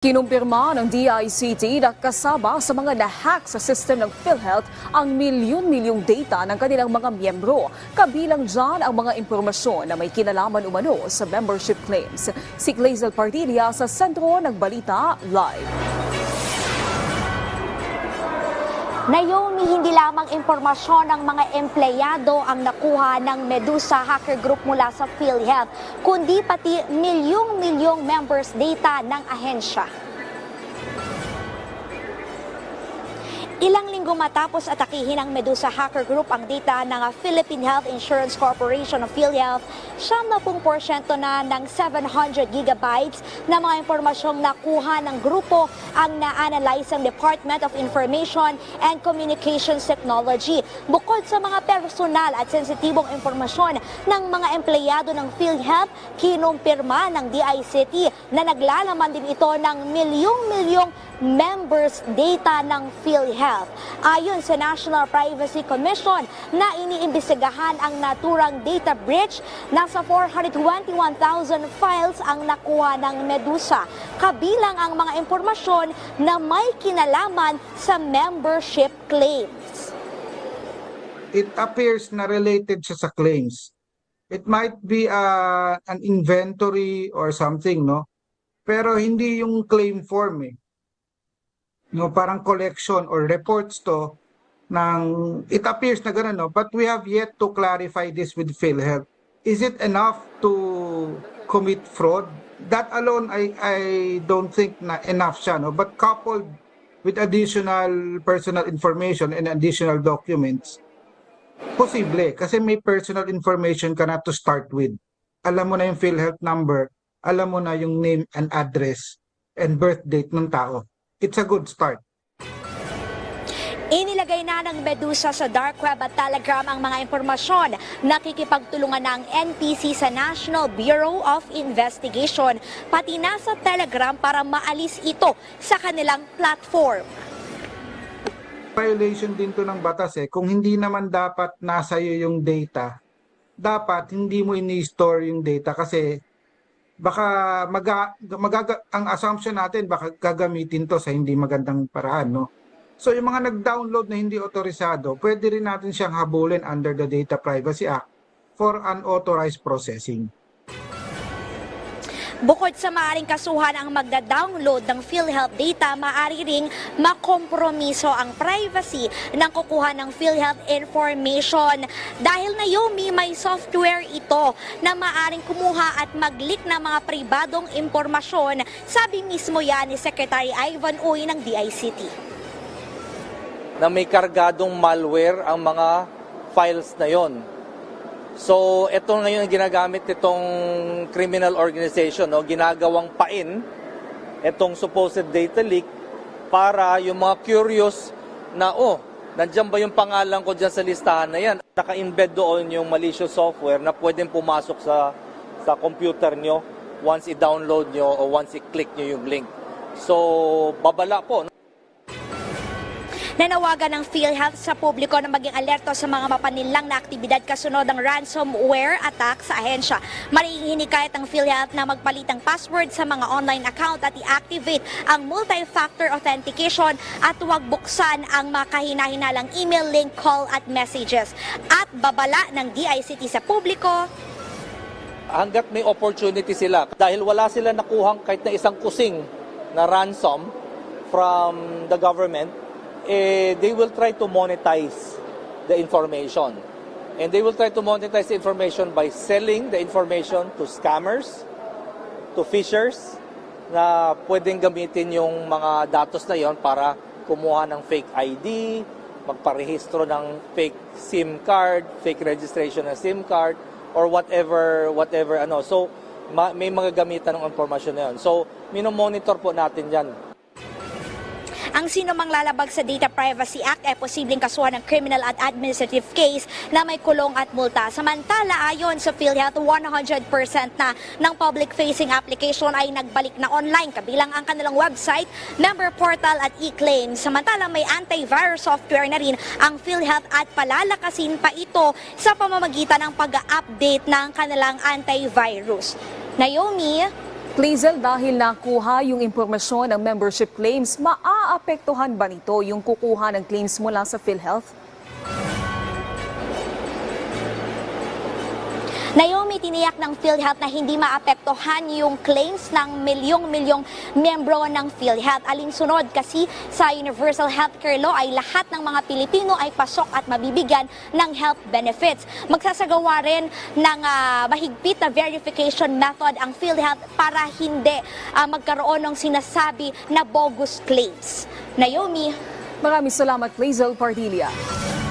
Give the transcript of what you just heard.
Kinumpirma ng DICT na kasama sa mga na-hack sa system ng PhilHealth ang milyon-milyong data ng kanilang mga miyembro. Kabilang dyan ang mga impormasyon na may kinalaman umano sa membership claims. Si Clazel Partilla sa sentro ng Balita Live. Naomi, hindi lamang impormasyon ng mga empleyado ang nakuha ng Medusa hacker group mula sa PhilHealth, kundi pati milyong-milyong members data ng ahensya. Ilang linggo matapos atakihin ng Medusa hacker group ang data ng Philippine Health Insurance Corporation of PhilHealth, 70% na ng 700 gigabytes na mga impormasyong nakuha ng grupo ang na-analyze ng Department of Information and Communications Technology. Bukod sa mga personal at sensitibong impormasyon ng mga empleyado ng PhilHealth, kinumpirma ng DICT na naglalaman din ito ng milyong-milyong members data ng PhilHealth. Ayon sa National Privacy Commission na iniimbestigahan ang naturang data breach, nasa 421,000 files ang nakuha ng Medusa, kabilang ang mga impormasyon na may kinalaman sa membership claims. It appears na related siya sa claims. It might be an inventory or something, no? Pero hindi yung claim form eh. No, parang collection or reports to ng it appears na gano'n, no? But we have yet to clarify this with PhilHealth. Is it enough to commit fraud? That alone I don't think na enough siya, no? But coupled with additional personal information and additional documents, posible kasi may personal information ka na to start with. Alam mo na yung PhilHealth number, alam mo na yung name and address and birth date ng tao. It's a good start. Inilagay na ng Medusa sa dark web at Telegram ang mga impormasyon. Nakikipagtulungan ng NPC sa National Bureau of Investigation, pati na sa Telegram para maalis ito sa kanilang platform. Violation din to ng batas eh. Kung hindi naman dapat nasa iyo yung data, dapat hindi mo ini-store yung data kasi baka ang assumption natin baka gagamitin to sa hindi magandang paraan, no? So yung mga nag-download na hindi otorisado, pwede rin natin siyang habulin under the Data Privacy Act for unauthorized processing. Bukod sa maaaring kasuhan ang magda-download ng PhilHealth data, maaari ring makompromiso ang privacy ng kukuha ng PhilHealth information. Dahil Naomi, may software ito na maaaring kumuha at mag-leak ng mga pribadong impormasyon. Sabi mismo yan ni Secretary Ivan Uy ng DICT. Na may kargadong malware ang mga files na yon. So, ito ngayon ang ginagamit itong criminal organization, no? Ginagawang pain itong supposed data leak para yung mga curious na, nandiyan ba yung pangalan ko dyan sa listahan na yan? Naka-embed doon yung malicious software na pwedeng pumasok sa computer nyo once i-download nyo o once i-click nyo yung link. So, babala po. Nanawagan ng PhilHealth sa publiko na maging alerto sa mga mapaninlang na aktibidad kasunod ng ransomware attack sa ahensya. Marihinikayat ang PhilHealth na magpalit ng password sa mga online account at i-activate ang multi-factor authentication at huwag buksan ang makahina-hinalang email, link, call at messages. At babala ng DICT sa publiko, Hanggat may opportunity sila, dahil wala sila nakuhang kahit na isang kusing na ransom from the government, they will try to monetize the information. And they will try to monetize the information by selling the information to scammers, to phishers, na pwedeng gamitin yung mga datos na yon para kumuha ng fake ID, magparehistro ng fake SIM card, fake registration ng SIM card, or whatever ano. So, may mga gamitan ng informasyon na yun. So, minomonitor po natin yan. ang sino mang lalabag sa Data Privacy Act ay posibleng kasuhan ng criminal at administrative case na may kulong at multa. Samantala, ayon sa PhilHealth, 100% na ng public-facing application ay nagbalik na online, kabilang ang kanilang website, member portal at e-claim. Samantala, may antivirus software na rin ang PhilHealth at palalakasin pa ito sa pamamagitan ng pag-update ng kanilang antivirus. Naomi? Clazel, dahil nakuha yung impormasyon ng membership claims, maaapektuhan ba nito yung kukuha ng claims mula sa PhilHealth? Naomi, tiniyak ng PhilHealth na hindi maapektuhan yung claims ng milyong-milyong miyembro ng PhilHealth. Alinsunod kasi sa Universal Healthcare Law ay lahat ng mga Pilipino ay pasok at mabibigyan ng health benefits. Magsasagawa rin ng mahigpit na verification method ang PhilHealth para hindi magkaroon ng sinasabi na bogus claims. Naomi. Maraming salamat, Clazel Pardilia.